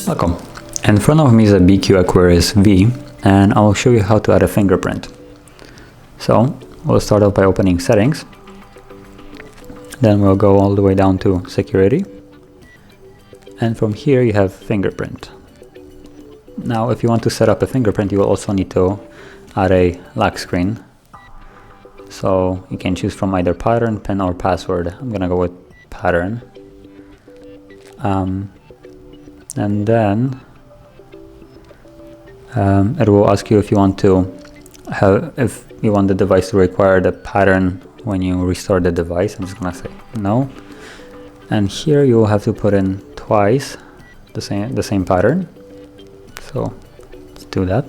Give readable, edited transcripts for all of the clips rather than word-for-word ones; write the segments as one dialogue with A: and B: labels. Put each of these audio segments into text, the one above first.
A: Welcome. In front of me is a BQ Aquaris V, and I'll show you how to add a fingerprint. So we'll start off by opening settings, then we'll go all the way down to security, and from here you have fingerprint. Now if you want to set up a fingerprint, you will also need to add a lock screen. So you can choose from either pattern, pin, or password. I'm gonna go with pattern. And then it will ask you if you want the device to require the pattern when you restore the device. I'm just gonna say no. And here you will have to put in twice the same pattern. So let's do that.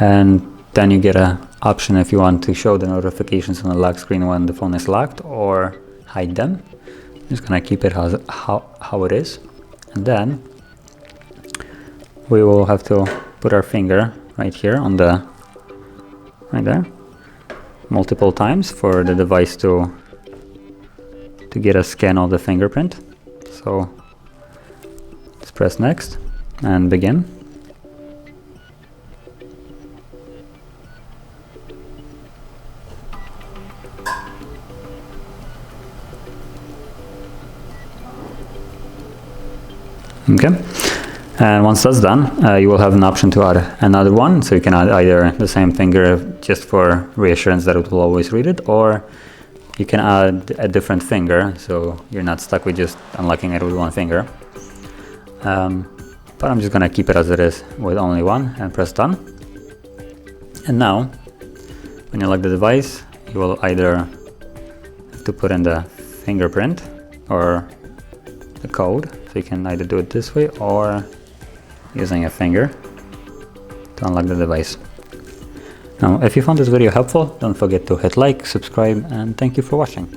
A: And then you get an option if you want to show the notifications on the lock screen when the phone is locked or hide them. I'm just gonna keep it how it is. And then we will have to put our finger right here on right there multiple times for the device to get a scan of the fingerprint. So let's press next and begin. Okay, and once that's done, you will have an option to add another one. So you can add either the same finger just for reassurance that it will always read it, or you can add a different finger so you're not stuck with just unlocking it with one finger. But I'm just gonna keep it as it is with only one and press done. And now when you lock the device, you will either have to put in the fingerprint or the code. So you can either do it this way or using a finger to unlock the device. Now, if you found this video helpful, don't forget to hit like, subscribe, and thank you for watching.